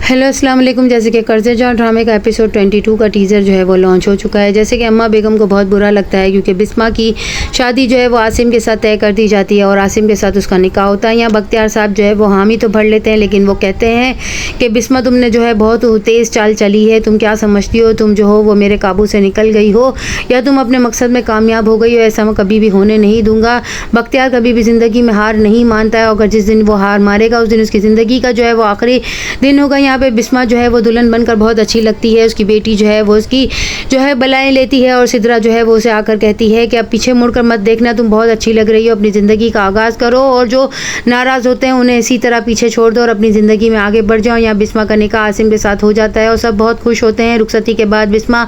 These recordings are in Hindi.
हेलो अस्सलाम वालेकुम। जैसे कि कर्ज़े जान ड्रामे का एपिसोड 22 का टीज़र जो है वो लॉन्च हो चुका है। जैसे कि अम्मा बेगम को बहुत बुरा लगता है क्योंकि बिस्मा की शादी जो है वो आसिम के साथ तय कर दी जाती है और आसिम के साथ उसका निकाह होता है। यहाँ बख्तियार साहब जो है वो हामी तो भर लेते हैं, लेकिन वो कहते हैं कि बिस्मा तुमने जो है बहुत तेज़ चाल चली है, तुम क्या समझती हो, तुम जो हो वो मेरे काबू से निकल गई हो या तुम अपने मकसद में कामयाब हो गई हो, ऐसा मैं कभी भी होने नहीं दूंगा। बख्तियार कभी भी ज़िंदगी में हार नहीं मानता है और अगर जिस दिन वो हार मारेगा उस दिन उसकी ज़िंदगी का जो है वो आखिरी दिन होगा। यहाँ पे बिस्मा जो है वो दुल्हन बनकर बहुत अच्छी लगती है। उसकी बेटी जो है वो उसकी जो है बलाएं लेती है और सिद्रा जो है वो उसे आकर कहती है कि अब पीछे मुड़कर मत देखना, तुम बहुत अच्छी लग रही हो, अपनी ज़िंदगी का आगाज़ करो और जो नाराज़ होते हैं उन्हें इसी तरह पीछे छोड़ दो और अपनी ज़िंदगी में आगे बढ़ जाओ। यहाँ बिस्मा का निकाह आसिम के साथ हो जाता है और सब बहुत खुश होते हैं। रुखसती के बाद बिस्मा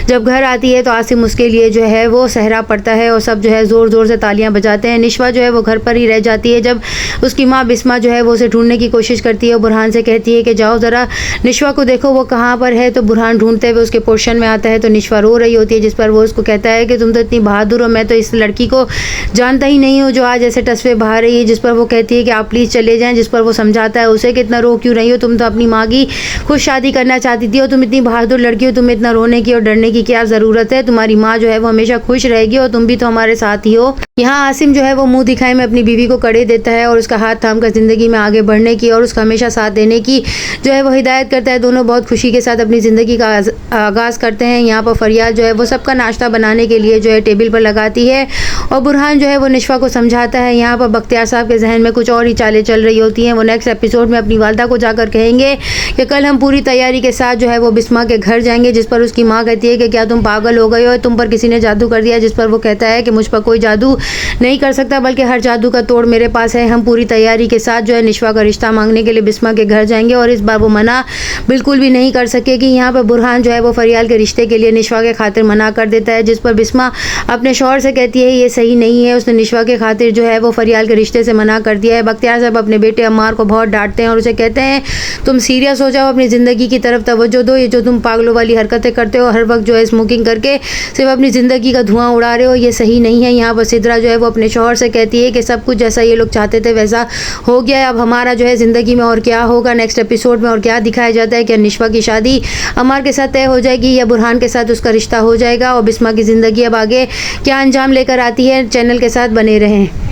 जब घर आती है तो आसिम उसके लिए जो है वो सहरा पड़ता है और सब जो है ज़ोर ज़ोर से तालियां बजाते हैं। निशवा जो है वो घर पर ही रह जाती है। जब उसकी माँ बिस्मा जो है वो उसे ढूंढने की कोशिश करती है और बुरहान से कहती है कि जाओ ज़रा निशवा को देखो वो कहाँ पर है। तो बुरहान ढूंढते हुए उसके पोर्शन में आता है तो निशवा रो रही होती है, जिस पर वो उसको कहता है कि तुम तो इतनी बहादुर हो, मैं तो इस लड़की को जानता ही नहीं हूँ जो आज ऐसे टसवे बहा रही है। जिस पर वो कहती है कि आप प्लीज़ चले जाएं, जिस पर वो समझाता है उसे कि इतना रो क्यों रही हो, तुम तो अपनी माँ की खुद शादी करना चाहती थी और तुम इतनी बहादुर लड़की हो, तुम्हें इतना रोने की और डरने की क्या ज़रूरत है, तुम्हारी माँ जो है वो हमेशा खुश रहेगी और तुम भी तो हमारे साथ ही हो। यहाँ आसिम जो है वो मुंह दिखाए में अपनी बीवी को कड़े देता है और उसका हाथ थाम कर ज़िंदगी में आगे बढ़ने की और उसका हमेशा साथ देने की जो है वो हिदायत करता है। दोनों बहुत खुशी के साथ अपनी ज़िंदगी का आगाज़ करते हैं। यहाँ पर फरियाद जो है वो सबका नाश्ता बनाने के लिए जो है टेबल पर लगाती है और बुरहान जो है वो निशवा को समझाता है। यहाँ पर बख्तियार साहब के जहन में कुछ और ही चालें चल रही होती हैं। वो नेक्स्ट एपिसोड में अपनी वालदा को जाकर कहेंगे कि कल हम पूरी तैयारी के साथ जो है वो बिस्मा के घर जाएंगे, जिस पर उसकी माँ कहती है कि क्या तुम पागल हो गए हो, तुम पर किसी ने जादू कर दिया। जिस पर वो कहता है कि मुझ पर कोई जादू नहीं कर सकता, बल्कि हर जादू का तोड़ मेरे पास है। हम पूरी तैयारी के साथ जो है निशवा का रिश्ता मांगने के लिए बिस्मा के घर जाएंगे और इस बार वो मना बिल्कुल भी नहीं कर सकेगी। यहाँ पर बुरहान जो है वो फरियाल के रिश्ते के लिए निशवा के खातिर मना कर देता है, जिस पर बिस्मा अपने शौहर से कहती है ये सही नहीं है, उसने निशवा के खातिर जो है वो फरियाल के रिश्ते से मना कर दिया है। बख्तियार साहब अपने बेटे अम्मार को बहुत डांटते हैं और उसे कहते हैं तुम सीरियस हो जाओ, अपनी ज़िंदगी की तरफ तवज्जो दो, ये जो तुम पागलों वाली हरकतें करते हो, हर वक्त जो है स्मोकिंग करके सिर्फ अपनी ज़िंदगी का धुआं उड़ा रहे हो, ये सही नहीं है। यहाँ पर सिद्रा जो है वो अपने शौहर से कहती है कि सब कुछ जैसा ये लोग चाहते थे वैसा हो गया है, अब हमारा जो है ज़िंदगी में और क्या होगा। नेक्स्ट एपिसोड में और क्या दिखाया जाता है, क्या निशवा की शादी अम्मार के साथ तय हो जाएगी या बुरहान के साथ उसका रिश्ता हो जाएगा और बिस्मा की ज़िंदगी अब आगे क्या अंजाम लेकर आती है। चैनल के साथ बने रहें।